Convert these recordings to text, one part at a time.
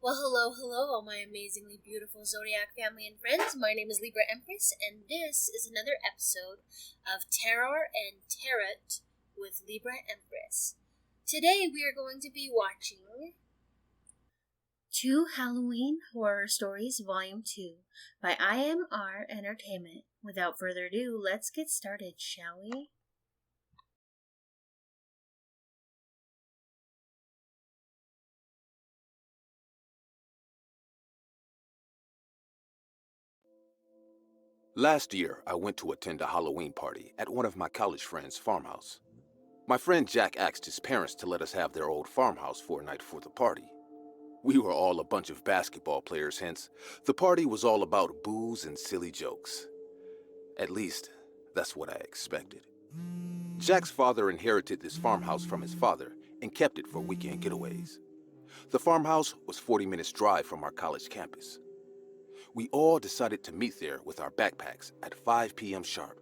Well, hello, all my amazingly beautiful zodiac family and friends. My name is Libra Empress, and this is another episode of Terror and Tarot with Libra Empress. Today we are going to be watching Two Halloween Horror Stories Volume 2 by IMR Entertainment. Without further ado, let's get started, shall we? Last year, I went to attend a Halloween party at one of my college friends' farmhouse. My friend Jack asked his parents to let us have their old farmhouse for a night for the party. We were all a bunch of basketball players, hence, the party was all about booze and silly jokes. At least, that's what I expected. Jack's father inherited this farmhouse from his father and kept it for weekend getaways. The farmhouse was 40 minutes drive from our college campus. We all decided to meet there with our backpacks at 5 p.m. sharp.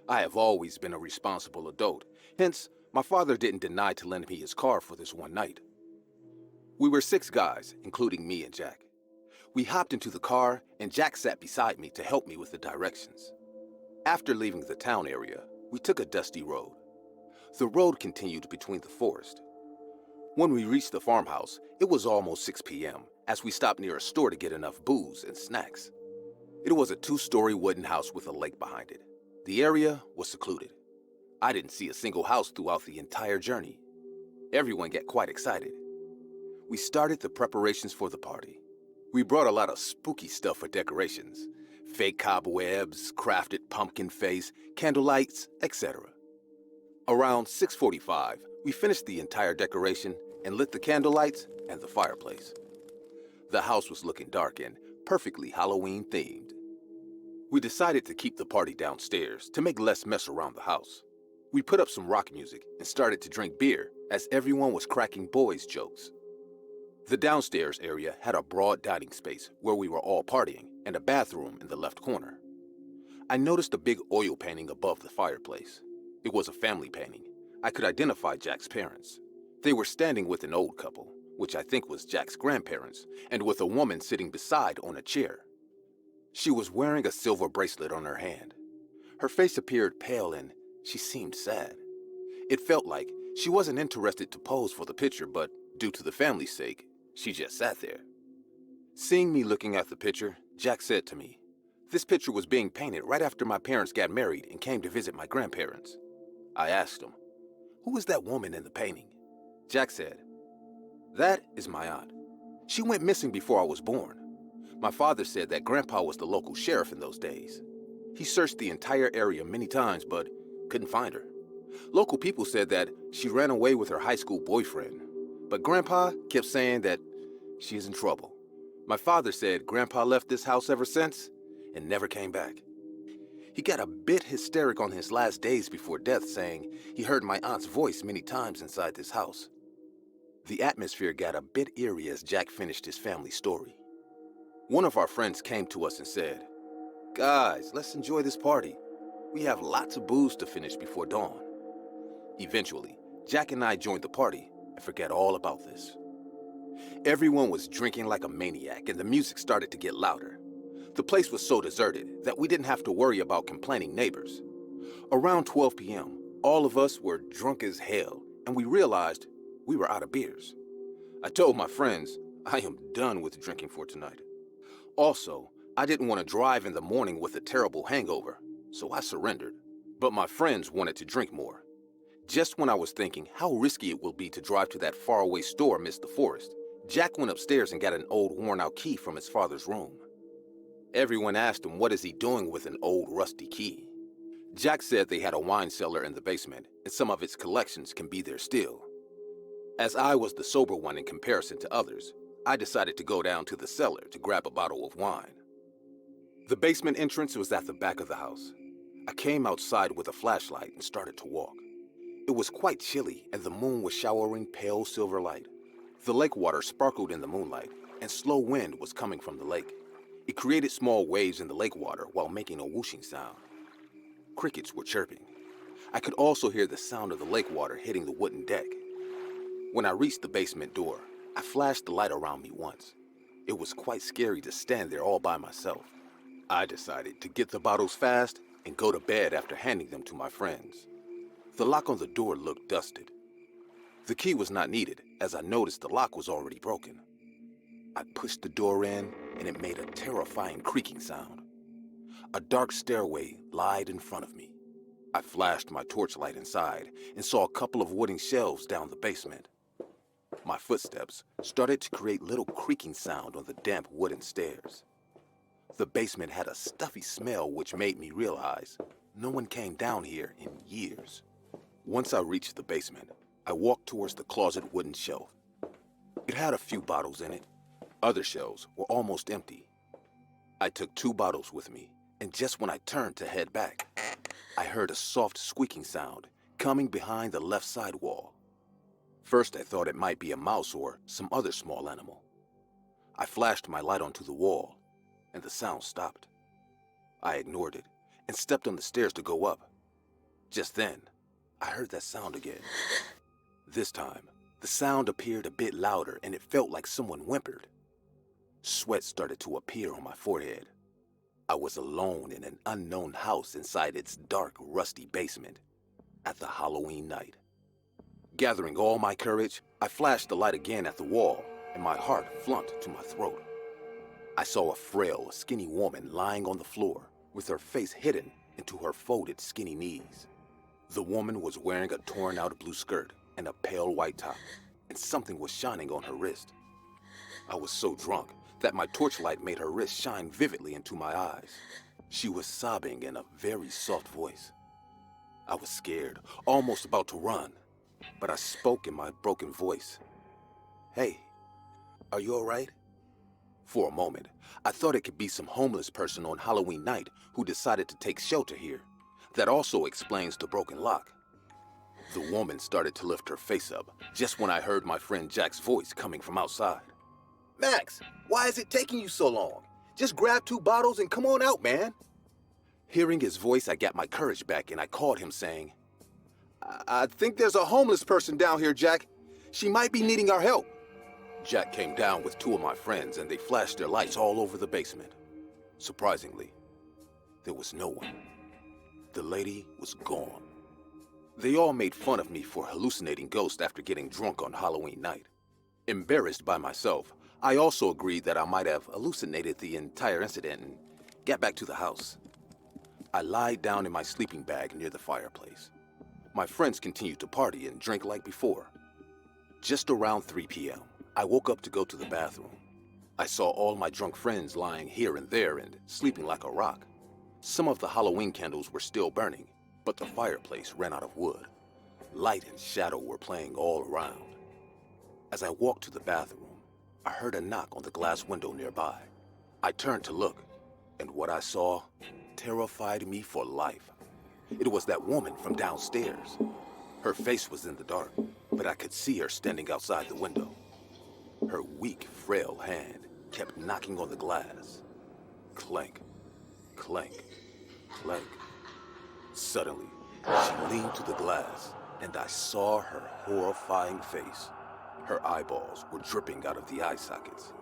I have always been a responsible adult, hence, my father didn't deny to lend me his car for this one night. We were 6 guys, including me and Jack. We hopped into the car, and Jack sat beside me to help me with the directions. After leaving the town area, we took a dusty road. The road continued between the forest. When we reached the farmhouse, it was almost 6 p.m. as we stopped near a store to get enough booze and snacks. It was a 2-story wooden house with a lake behind it. The area was secluded. I didn't see a single house throughout the entire journey. Everyone got quite excited. We started the preparations for the party. We brought a lot of spooky stuff for decorations. Fake cobwebs, crafted pumpkin face, candlelights, etc. Around 6:45, we finished the entire decoration and lit the candlelights and the fireplace. The house was looking dark and perfectly Halloween themed. We decided to keep the party downstairs to make less mess around the house. We put up some rock music and started to drink beer as everyone was cracking boys' jokes. The downstairs area had a broad dining space where we were all partying and a bathroom in the left corner. I noticed a big oil painting above the fireplace. It was a family painting. I could identify Jack's parents. They were standing with an old couple, which I think was Jack's grandparents, and with a woman sitting beside on a chair. She was wearing a silver bracelet on her hand. Her face appeared pale and she seemed sad. It felt like she wasn't interested to pose for the picture, but due to the family's sake, she just sat there. Seeing me looking at the picture, Jack said to me, "This picture was being painted right after my parents got married and came to visit my grandparents." I asked him, "Who is that woman in the painting?" Jack said, "That is my aunt. She went missing before I was born. My father said that Grandpa was the local sheriff in those days. He searched the entire area many times but couldn't find her. Local people said that she ran away with her high school boyfriend, but Grandpa kept saying that she is in trouble. My father said Grandpa left this house ever since and never came back. He got a bit hysteric on his last days before death, saying he heard my aunt's voice many times inside this house." The atmosphere got a bit eerie as Jack finished his family story. One of our friends came to us and said, "Guys, let's enjoy this party. We have lots of booze to finish before dawn." Eventually, Jack and I joined the party and forgot all about this. Everyone was drinking like a maniac and the music started to get louder. The place was so deserted that we didn't have to worry about complaining neighbors. Around 12 p.m., all of us were drunk as hell and we realized we were out of beers. I told my friends, I am done with drinking for tonight. Also, I didn't want to drive in the morning with a terrible hangover, so I surrendered. But my friends wanted to drink more. Just when I was thinking how risky it will be to drive to that faraway store amidst the forest, Jack went upstairs and got an old worn-out key from his father's room. Everyone asked him what is he doing with an old rusty key. Jack said they had a wine cellar in the basement and some of its collections can be there still. As I was the sober one in comparison to others, I decided to go down to the cellar to grab a bottle of wine. The basement entrance was at the back of the house. I came outside with a flashlight and started to walk. It was quite chilly and the moon was showering pale silver light. The lake water sparkled in the moonlight and slow wind was coming from the lake. It created small waves in the lake water while making a whooshing sound. Crickets were chirping. I could also hear the sound of the lake water hitting the wooden deck. When I reached the basement door, I flashed the light around me once. It was quite scary to stand there all by myself. I decided to get the bottles fast and go to bed after handing them to my friends. The lock on the door looked dusted. The key was not needed, as I noticed the lock was already broken. I pushed the door in, and it made a terrifying creaking sound. A dark stairway lied in front of me. I flashed my torchlight inside and saw a couple of wooden shelves down the basement. My footsteps started to create little creaking sound on the damp wooden stairs. The basement had a stuffy smell which made me realize no one came down here in years. Once I reached the basement, I walked towards the closet wooden shelf. It had a few bottles in it. Other shelves were almost empty. I took 2 bottles with me, and just when I turned to head back, I heard a soft squeaking sound coming behind the left side wall. First, I thought it might be a mouse or some other small animal. I flashed my light onto the wall, and the sound stopped. I ignored it and stepped on the stairs to go up. Just then, I heard that sound again. This time, the sound appeared a bit louder, and it felt like someone whimpered. Sweat started to appear on my forehead. I was alone in an unknown house inside its dark, rusty basement at the Halloween night. Gathering all my courage, I flashed the light again at the wall, and my heart flunked to my throat. I saw a frail, skinny woman lying on the floor with her face hidden into her folded, skinny knees. The woman was wearing a torn-out blue skirt and a pale white top, and something was shining on her wrist. I was so drunk that my torchlight made her wrist shine vividly into my eyes. She was sobbing in a very soft voice. I was scared, almost about to run, but I spoke in my broken voice. "Hey, are you all right?" For a moment, I thought it could be some homeless person on Halloween night who decided to take shelter here. That also explains the broken lock. The woman started to lift her face up just when I heard my friend Jack's voice coming from outside. "Max, why is it taking you so long? Just grab 2 bottles and come on out, man." Hearing his voice, I got my courage back and I called him saying, I think there's a homeless person down here, Jack. She might be needing our help." Jack came down with 2 of my friends and they flashed their lights all over the basement. Surprisingly, there was no one. The lady was gone. They all made fun of me for hallucinating ghosts after getting drunk on Halloween night. Embarrassed by myself, I also agreed that I might have hallucinated the entire incident and got back to the house. I lied down in my sleeping bag near the fireplace. My friends continued to party and drink like before. Just around 3 p.m., I woke up to go to the bathroom. I saw all my drunk friends lying here and there and sleeping like a rock. Some of the Halloween candles were still burning, but the fireplace ran out of wood. Light and shadow were playing all around. As I walked to the bathroom, I heard a knock on the glass window nearby. I turned to look, and what I saw terrified me for life. It was that woman from downstairs. Her face was in the dark, but I could see her standing outside the window. Her weak, frail hand kept knocking on the glass. Clank, clank, clank. Suddenly, she leaned to the glass, and I saw her horrifying face. Her eyeballs were dripping out of the eye sockets.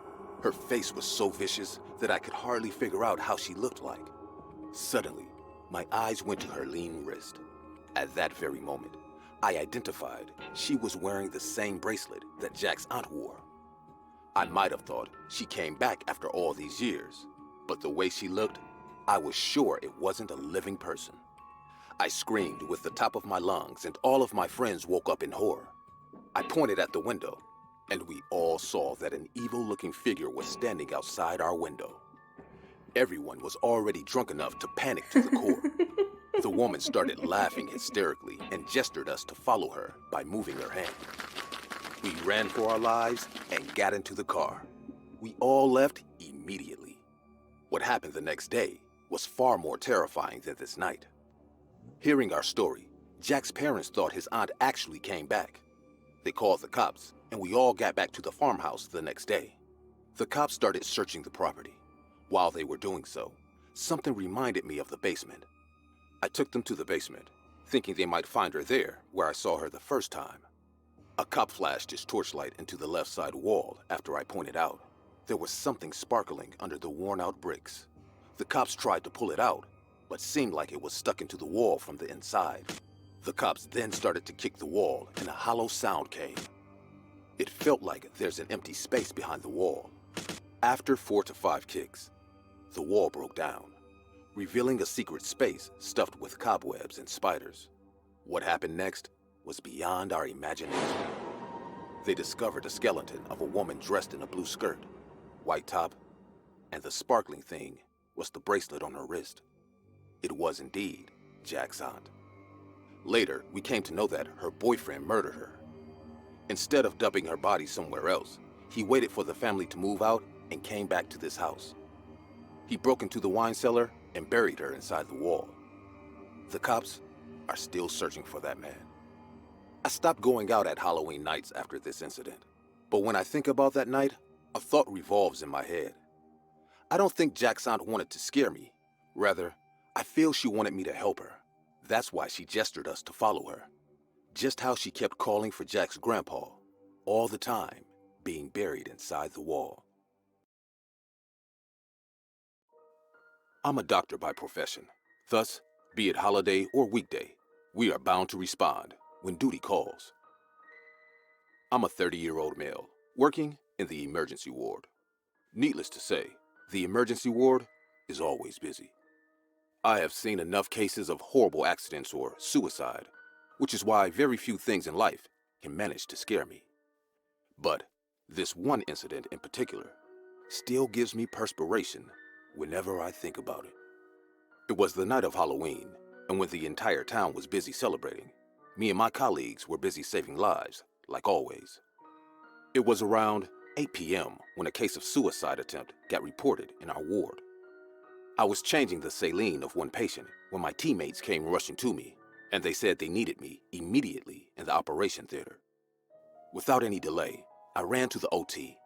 Her face was so vicious that I could hardly figure out how she looked like. Suddenly, my eyes went to her lean wrist. At that very moment, I identified she was wearing the same bracelet that Jack's aunt wore. I might have thought she came back after all these years, but the way she looked, I was sure it wasn't a living person. I screamed with the top of my lungs, and all of my friends woke up in horror. I pointed at the window, and we all saw that an evil-looking figure was standing outside our window. Everyone was already drunk enough to panic to the core. The woman started laughing hysterically and gestured us to follow her by moving her hand. We ran for our lives and got into the car. We all left immediately. What happened the next day was far more terrifying than this night. Hearing our story, Jack's parents thought his aunt actually came back. They called the cops, and we all got back to the farmhouse the next day. The cops started searching the property. While they were doing so, something reminded me of the basement. I took them to the basement, thinking they might find her there, where I saw her the first time. A cop flashed his torchlight into the left side wall after I pointed out. There was something sparkling under the worn-out bricks. The cops tried to pull it out, but seemed like it was stuck into the wall from the inside. The cops then started to kick the wall, and a hollow sound came. It felt like there's an empty space behind the wall. After 4 to 5 kicks, the wall broke down, revealing a secret space stuffed with cobwebs and spiders. What happened next was beyond our imagination. They discovered a skeleton of a woman dressed in a blue skirt, white top, and the sparkling thing was the bracelet on her wrist. It was indeed Jack's aunt. Later, we came to know that her boyfriend murdered her. Instead of dumping her body somewhere else, he waited for the family to move out and came back to this house. He broke into the wine cellar and buried her inside the wall. The cops are still searching for that man. I stopped going out at Halloween nights after this incident, but when I think about that night, a thought revolves in my head. I don't think Jack's aunt wanted to scare me. Rather, I feel she wanted me to help her. That's why she gestured us to follow her. Just how she kept calling for Jack's grandpa, all the time, being buried inside the wall. I'm a doctor by profession. Thus, be it holiday or weekday, we are bound to respond when duty calls. I'm a 30-year-old male, working in the emergency ward. Needless to say, the emergency ward is always busy. I have seen enough cases of horrible accidents or suicide, which is why very few things in life can manage to scare me. But this one incident in particular still gives me perspiration whenever I think about it. It was the night of Halloween, and when the entire town was busy celebrating, me and my colleagues were busy saving lives, like always. It was around 8 p.m. when a case of suicide attempt got reported in our ward. I was changing the saline of one patient when my teammates came rushing to me, and they said they needed me immediately in the operation theater. Without any delay, I ran to the OT.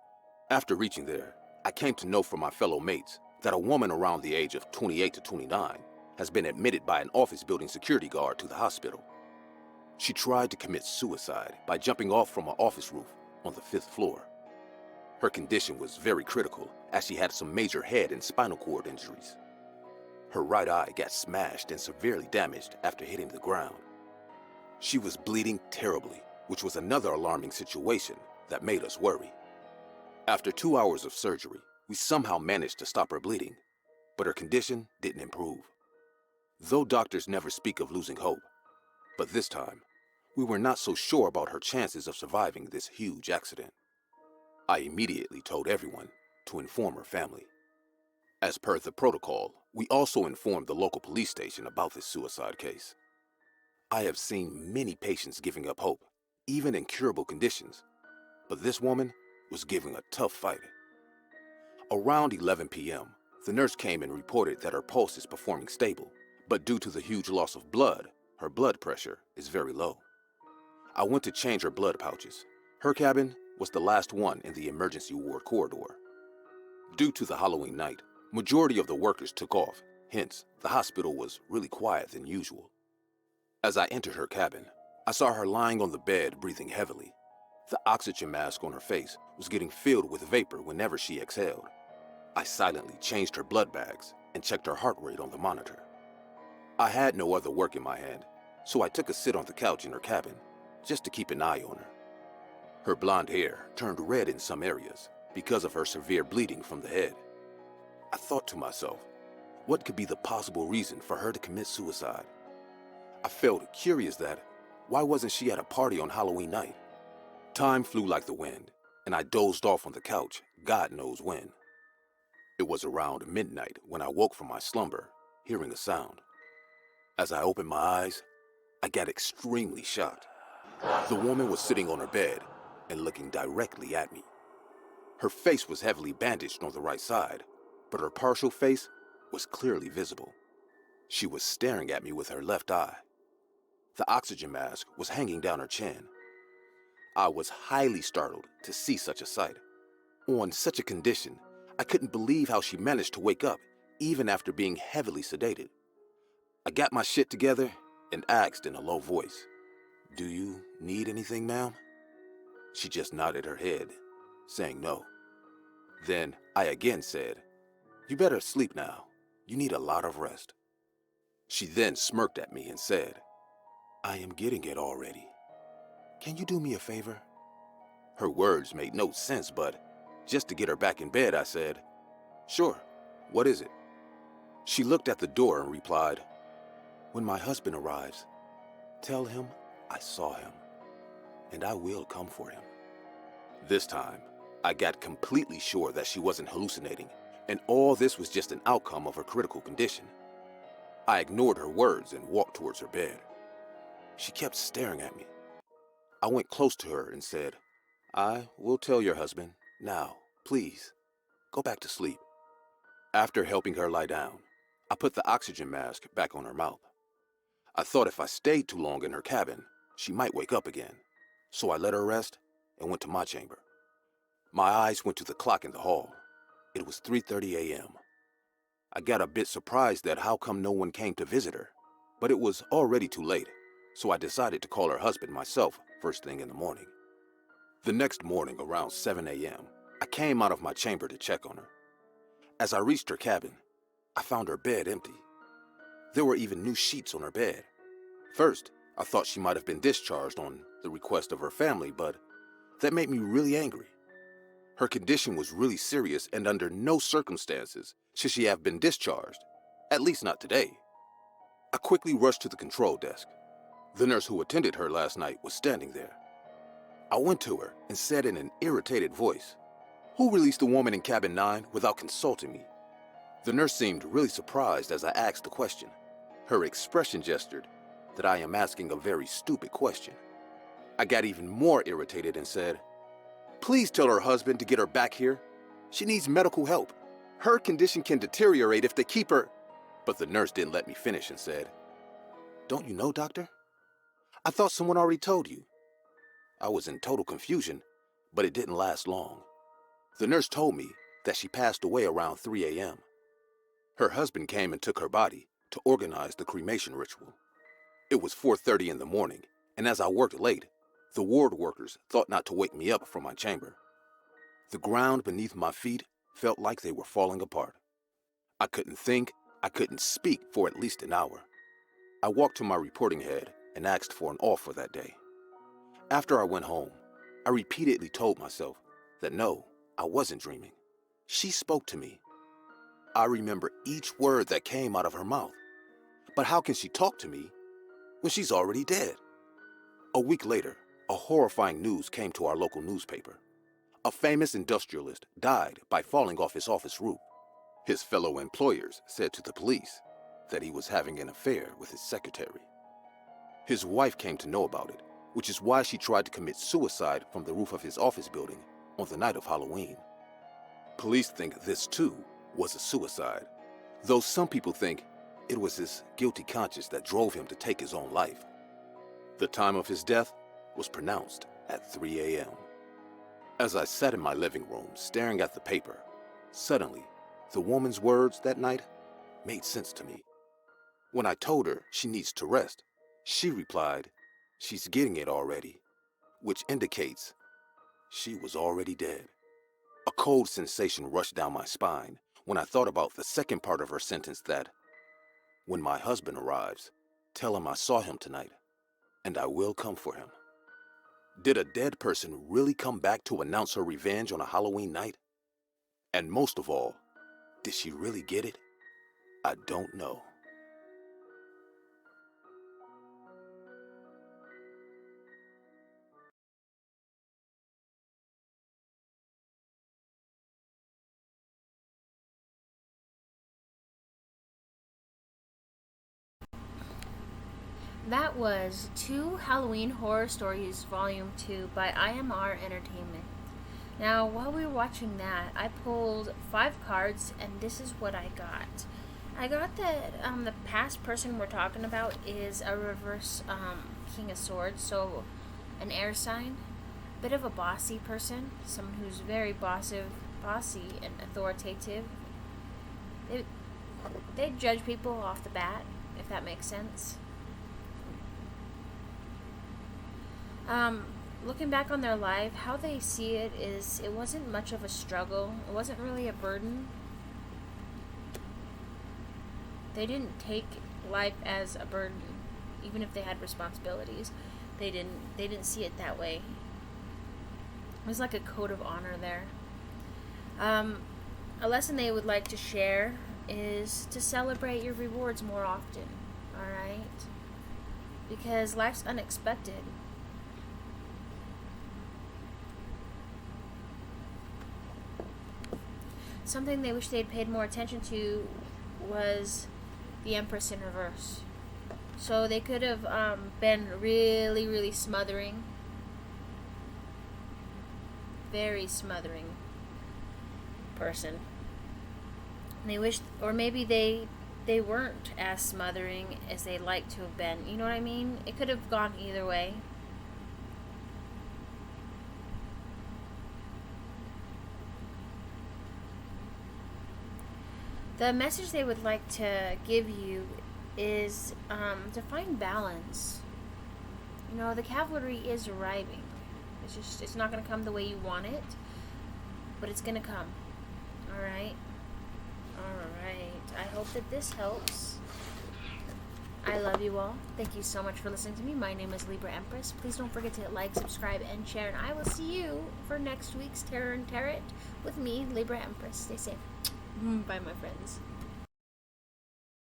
After reaching there, I came to know from my fellow mates that a woman around the age of 28 to 29 has been admitted by an office building security guard to the hospital. She tried to commit suicide by jumping off from an office roof on the 5th floor. Her condition was very critical as she had some major head and spinal cord injuries. Her right eye got smashed and severely damaged after hitting the ground. She was bleeding terribly, which was another alarming situation that made us worry. After 2 hours of surgery, we somehow managed to stop her bleeding, but her condition didn't improve. Though doctors never speak of losing hope, but this time, we were not so sure about her chances of surviving this huge accident. I immediately told everyone to inform her family. As per the protocol, we also informed the local police station about this suicide case. I have seen many patients giving up hope, even in curable conditions, but this woman was giving a tough fight. Around 11 p.m., the nurse came and reported that her pulse is performing stable, but due to the huge loss of blood, her blood pressure is very low. I went to change her blood pouches. Her cabin was the last one in the emergency ward corridor. Due to the Halloween night, majority of the workers took off, hence the hospital was really quiet than usual. As I entered her cabin, I saw her lying on the bed breathing heavily. The oxygen mask on her face was getting filled with vapor whenever she exhaled. I silently changed her blood bags and checked her heart rate on the monitor. I had no other work in my hand, so I took a sit on the couch in her cabin just to keep an eye on her. Her blonde hair turned red in some areas because of her severe bleeding from the head. I thought to myself, what could be the possible reason for her to commit suicide? I felt curious that, why wasn't she at a party on Halloween night? Time flew like the wind, and I dozed off on the couch, God knows when. It was around midnight when I woke from my slumber, hearing a sound. As I opened my eyes, I got extremely shocked. The woman was sitting on her bed and looking directly at me. Her face was heavily bandaged on the right side, but her partial face was clearly visible. She was staring at me with her left eye. The oxygen mask was hanging down her chin. I was highly startled to see such a sight. On such a condition, I couldn't believe how she managed to wake up, even after being heavily sedated. I got my shit together and asked in a low voice, "Do you need anything, ma'am?" She just nodded her head, saying no. Then I again said, "You better sleep now. You need a lot of rest." She then smirked at me and said, "I am getting it already. Can you do me a favor?" Her words made no sense, but just to get her back in bed, I said, "Sure, what is it?" She looked at the door and replied, "When my husband arrives, tell him I saw him, and I will come for him." This time, I got completely sure that she wasn't hallucinating, and all this was just an outcome of her critical condition. I ignored her words and walked towards her bed. She kept staring at me. I went close to her and said, "I will tell your husband. Now, please, go back to sleep." After helping her lie down, I put the oxygen mask back on her mouth. I thought if I stayed too long in her cabin, she might wake up again. So I let her rest and went to my chamber. My eyes went to the clock in the hall. It was 3:30 a.m. I got a bit surprised that how come no one came to visit her, but it was already too late, so I decided to call her husband myself first thing in the morning. The next morning around 7 a.m., I came out of my chamber to check on her. As I reached her cabin, I found her bed empty. There were even new sheets on her bed. First, I thought she might have been discharged on the request of her family, but that made me really angry. Her condition was really serious, and under no circumstances should she have been discharged, at least not today. I quickly rushed to the control desk. The nurse who attended her last night was standing there. I went to her and said in an irritated voice, "Who released the woman in cabin 9 without consulting me?" The nurse seemed really surprised as I asked the question. Her expression gestured that I am asking a very stupid question. I got even more irritated and said, "Please tell her husband to get her back here. She needs medical help. Her condition can deteriorate if they keep her." But the nurse didn't let me finish and said, "Don't you know, doctor? I thought someone already told you." I was in total confusion, but it didn't last long. The nurse told me that she passed away around 3 a.m. Her husband came and took her body to organize the cremation ritual. It was 4:30 in the morning, and as I worked late, the ward workers thought not to wake me up from my chamber. The ground beneath my feet felt like they were falling apart. I couldn't think, I couldn't speak for at least an hour. I walked to my reporting head and asked for an off for that day. After I went home, I repeatedly told myself that no, I wasn't dreaming. She spoke to me. I remember each word that came out of her mouth. But how can she talk to me when she's already dead? A week later, a horrifying news came to our local newspaper. A famous industrialist died by falling off his office roof. His fellow employers said to the police that he was having an affair with his secretary. His wife came to know about it, which is why she tried to commit suicide from the roof of his office building on the night of Halloween. Police think this too was a suicide, though some people think it was his guilty conscience that drove him to take his own life. The time of his death was pronounced at 3 a.m. As I sat in my living room staring at the paper, suddenly the woman's words that night made sense to me. When I told her she needs to rest, she replied, "She's getting it already," which indicates she was already dead. A cold sensation rushed down my spine when I thought about the second part of her sentence that, "When my husband arrives, tell him I saw him tonight, and I will come for him." Did a dead person really come back to announce her revenge on a Halloween night? And most of all, did she really get it? I don't know. That was Two Halloween Horror Stories Volume 2 by IMR Entertainment. Now, while we were watching that, I pulled 5 cards, and this is what I got. I got that the past person we're talking about is a reverse King of Swords, so an air sign. Bit of a bossy person, someone who's very bossy and authoritative. They judge people off the bat, if that makes sense. looking back on their life, how they see it is it wasn't much of a struggle. It wasn't really a burden. They didn't take life as a burden, even if they had responsibilities. They didn't see it that way. It was like a code of honor there. A lesson they would like to share is to celebrate your rewards more often. Alright? Because life's unexpected. Something they wish they'd paid more attention to was the Empress in reverse. So they could have been really, really smothering. Very smothering person. And they wish, or maybe they weren't as smothering as they'd like to have been. You know what I mean? It could have gone either way. The message they would like to give you is to find balance. You know, the cavalry is arriving. It's not going to come the way you want it, but it's going to come. Alright? Alright. I hope that this helps. I love you all. Thank you so much for listening to me. My name is Libra Empress. Please don't forget to hit like, subscribe, and share. And I will see you for next week's Terror and Tarot with me, Libra Empress. Stay safe. Bye, my friends.